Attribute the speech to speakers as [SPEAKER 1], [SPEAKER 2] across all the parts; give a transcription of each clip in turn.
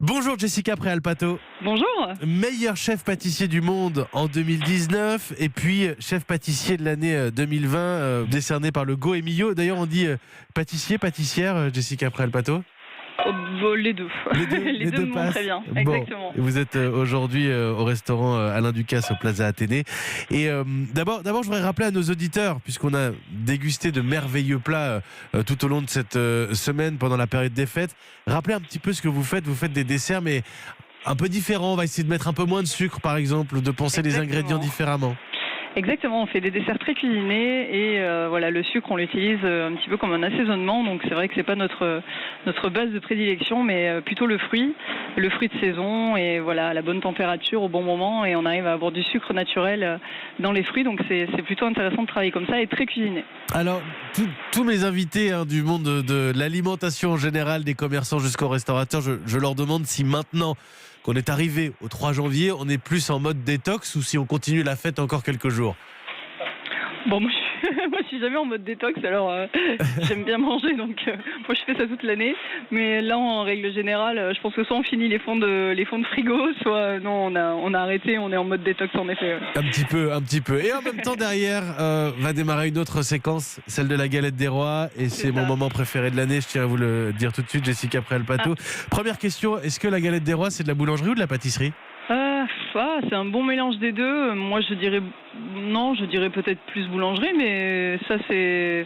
[SPEAKER 1] Bonjour Jessica Préalpato.
[SPEAKER 2] Bonjour.
[SPEAKER 1] Meilleur chef pâtissier du monde en 2019 et puis chef pâtissier de l'année 2020 décerné par le Goemio. D'ailleurs on dit pâtissier, pâtissière, Jessica Préalpato.
[SPEAKER 2] Les deux. Les deux me vont très bien. Exactement.
[SPEAKER 1] Vous êtes aujourd'hui au restaurant Alain Ducasse au Plaza Athénée. Et d'abord, je voudrais rappeler à nos auditeurs, puisqu'on a dégusté de merveilleux plats tout au long de cette semaine pendant la période des fêtes. Rappelez un petit peu ce que vous faites. Vous faites des desserts, mais un peu différents. On va essayer de mettre un peu moins de sucre, par exemple, ou de penser les ingrédients différemment.
[SPEAKER 2] Exactement, on fait des desserts très cuisinés et voilà, le sucre on l'utilise un petit peu comme un assaisonnement, donc c'est vrai que c'est pas notre base de prédilection, mais plutôt le fruit de saison et voilà, à la bonne température au bon moment, et on arrive à avoir du sucre naturel dans les fruits, donc c'est plutôt intéressant de travailler comme ça et très cuisiné.
[SPEAKER 1] Alors tous mes invités du monde de l'alimentation en général, des commerçants jusqu'aux restaurateurs, je leur demande si maintenant qu'on est arrivé au 3 janvier, on est plus en mode détox ou si on continue la fête encore quelques jours.
[SPEAKER 2] Bon, moi je suis jamais en mode détox, alors j'aime bien manger, donc moi je fais ça toute l'année. Mais là, en règle générale, je pense que soit on finit les fonds de frigo, soit non, on a arrêté, on est en mode détox en effet. Ouais.
[SPEAKER 1] Un petit peu. Et en même temps, derrière, va démarrer une autre séquence, celle de la galette des rois. Et c'est mon moment préféré de l'année, je tiens à vous le dire tout de suite, Jessica Préalpato. Première question, est-ce que la galette des rois, c'est de la boulangerie ou de la pâtisserie ?
[SPEAKER 2] C'est un bon mélange des deux. Moi, je dirais peut-être plus boulangerie, mais ça, c'est...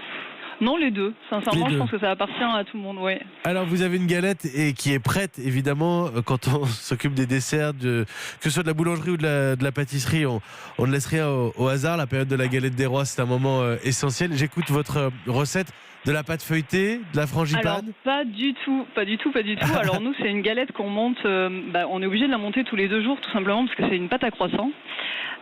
[SPEAKER 2] Non, les deux. Sincèrement, je pense que ça appartient à tout le monde, ouais. Alors,
[SPEAKER 1] vous avez une galette qui est prête, évidemment, quand on s'occupe des desserts, que ce soit de la boulangerie ou de la pâtisserie, on ne laisse rien au hasard. La période de la galette des rois, c'est un moment essentiel. J'écoute votre recette. De la pâte feuilletée, de la frangipane ?
[SPEAKER 2] Alors, pas du tout. Alors nous, c'est une galette qu'on monte, on est obligé de la monter tous les 2 jours, tout simplement, parce que c'est une pâte à croissant.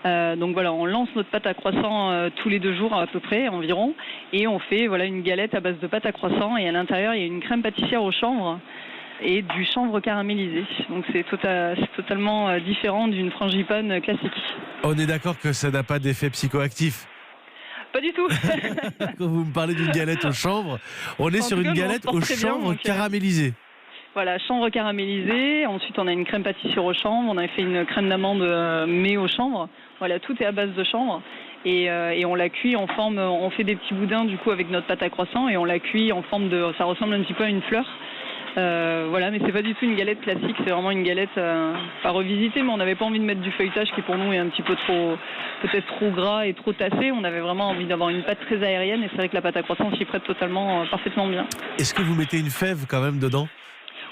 [SPEAKER 2] Donc voilà, on lance notre pâte à croissant tous les 2 jours à peu près, environ, et on fait une galette à base de pâte à croissant, et à l'intérieur, il y a une crème pâtissière au chanvre et du chanvre caramélisé. Donc c'est totalement différent d'une frangipane classique.
[SPEAKER 1] On est d'accord que ça n'a pas d'effet psychoactif ?
[SPEAKER 2] Pas du tout.
[SPEAKER 1] Quand vous me parlez d'une galette au chanvre, on est sur une galette au chanvre caramélisé.
[SPEAKER 2] Voilà, chanvre caramélisé. Ensuite, on a une crème pâtissière au chanvre. On a fait une crème d'amande mais au chanvre. Voilà, tout est à base de chanvre. Et on la cuit en forme... On fait des petits boudins, du coup, avec notre pâte à croissant. Et on la cuit en forme de... Ça ressemble un petit peu à une fleur. Voilà, mais c'est pas du tout une galette classique, c'est vraiment une galette pas revisitée, mais on n'avait pas envie de mettre du feuilletage qui pour nous est un petit peu peut-être trop gras et trop tassé. On avait vraiment envie d'avoir une pâte très aérienne, et c'est vrai que la pâte à croissant s'y prête parfaitement bien. Est-ce
[SPEAKER 1] que vous mettez une fève quand même dedans ?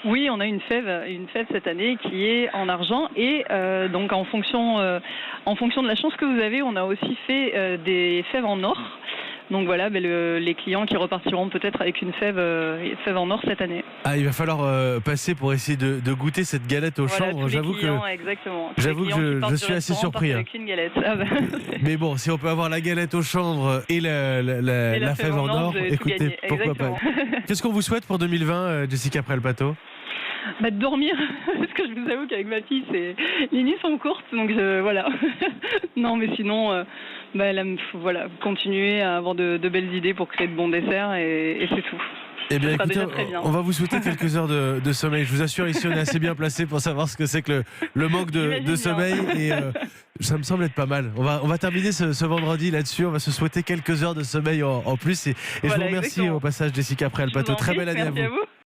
[SPEAKER 2] Oui, on a une fève cette année qui est en argent, et donc en fonction de la chance que vous avez, on a aussi fait des fèves en or. Donc voilà, les clients qui repartiront peut-être avec une fève en or cette année.
[SPEAKER 1] Ah, il va falloir passer pour essayer de goûter cette galette au chanvre.
[SPEAKER 2] J'avoue que
[SPEAKER 1] je suis assez surpris.
[SPEAKER 2] Avec une galette.
[SPEAKER 1] Mais bon, si on peut avoir la galette au chanvre et la fève en or, écoutez, pourquoi pas. Qu'est-ce qu'on vous souhaite pour 2020, Jessica Préalpato ?
[SPEAKER 2] De dormir, parce que je vous avoue qu'avec ma fille, les nuits sont courtes, donc voilà. Non, mais sinon, voilà, continuer à avoir de belles idées pour créer de bons desserts, et c'est tout.
[SPEAKER 1] Eh bien, écoutez, on va vous souhaiter quelques heures de sommeil. Je vous assure, ici, on est assez bien placé pour savoir ce que c'est que le manque de sommeil. Et ça me semble être pas mal. On va terminer ce vendredi là-dessus. On va se souhaiter quelques heures de sommeil en plus. Et je vous remercie au passage, Jessica Préalpato. Très belle année à vous.